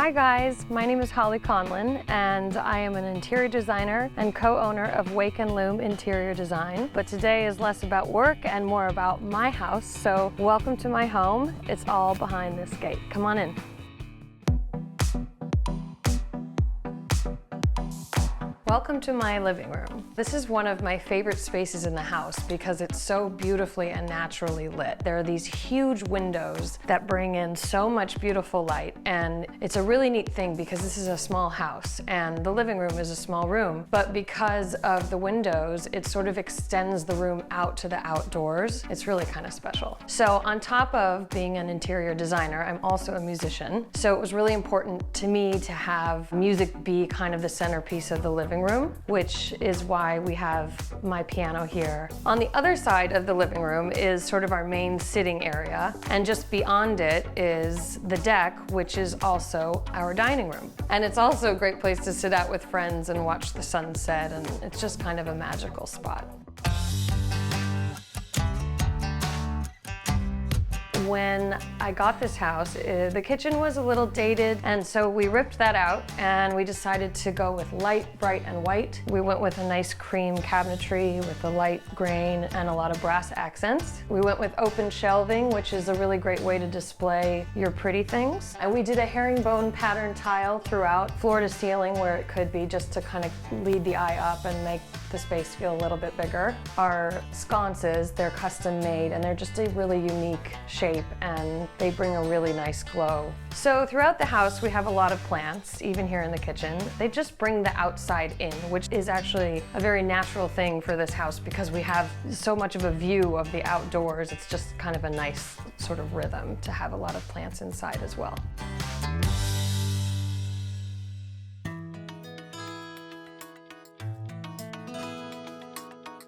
Hi guys, my name is Holly Conlan and I am an interior designer and co-owner of Wake Loom Interior Design. But today is less about work and more about my house, so welcome to my home. It's all behind this gate. Come on in. Welcome to my living room. This is one of my favorite spaces in the house because it's so beautifully and naturally lit. There are these huge windows that bring in so much beautiful light, and it's a really neat thing because this is a small house and the living room is a small room, but because of the windows, it sort of extends the room out to the outdoors. It's really kind of special. So on top of being an interior designer, I'm also a musician. So it was really important to me to have music be kind of the centerpiece of the living room, which is why we have my piano here. On the other side of the living room is sort of our main sitting area, and just beyond it is the deck, which is also our dining room. And it's also a great place to sit out with friends and watch the sunset, and it's just kind of a magical spot. When I got this house, the kitchen was a little dated, and so we ripped that out and we decided to go with light, bright, and white. We went with a nice cream cabinetry with a light grain and a lot of brass accents. We went with open shelving, which is a really great way to display your pretty things. And we did a herringbone pattern tile throughout, floor to ceiling where it could be, just to kind of lead the eye up and make the space feel a little bit bigger. Our sconces, they're custom made and they're just a really unique shape and they bring a really nice glow. So throughout the house we have a lot of plants, even here in the kitchen. They just bring the outside in, which is actually a very natural thing for this house because we have so much of a view of the outdoors. It's just kind of a nice sort of rhythm to have a lot of plants inside as well.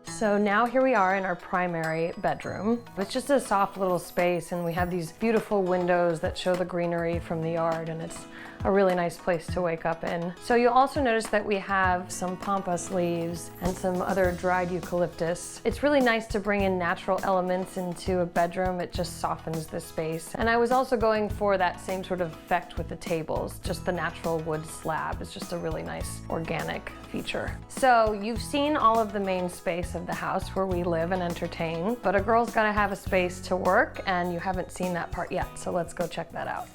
So now here we are in our primary bedroom. It's just a soft little space and we have these beautiful windows that show the greenery from the yard, and it's a really nice place to wake up in. So you'll also notice that we have some pampas leaves and some other dried eucalyptus. It's really nice to bring in natural elements into a bedroom. It just softens the space. And I was also going for that same sort of effect with the tables. Just the natural wood slab is just a really nice organic feature. So you've seen all of the main space of the house where we live and entertain, but a girl's gotta have a space to work, and you haven't seen that part yet, so let's go check that out.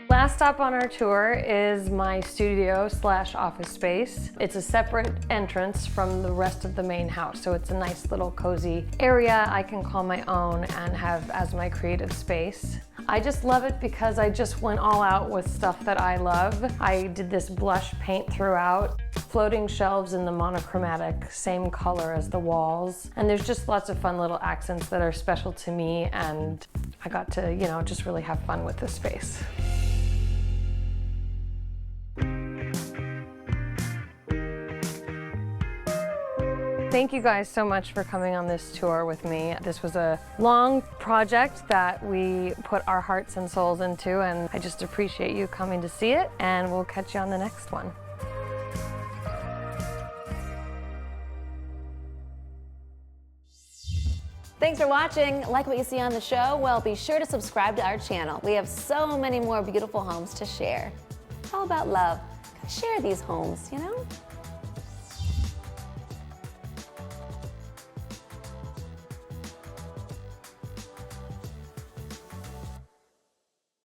Last stop on our tour is my studio / office space. It's a separate entrance from the rest of the main house, so it's a nice little cozy area I can call my own and have as my creative space. I just love it because I just went all out with stuff that I love. I did this blush paint throughout, floating shelves in the monochromatic, same color as the walls. And there's just lots of fun little accents that are special to me, and I got to, you know, just really have fun with this space. Thank you guys so much for coming on this tour with me. This was a long project that we put our hearts and souls into, and I just appreciate you coming to see it, and we'll catch you on the next one. Thanks for watching. Like what you see on the show? Well, be sure to subscribe to our channel. We have so many more beautiful homes to share. It's all about love. Share these homes, you know?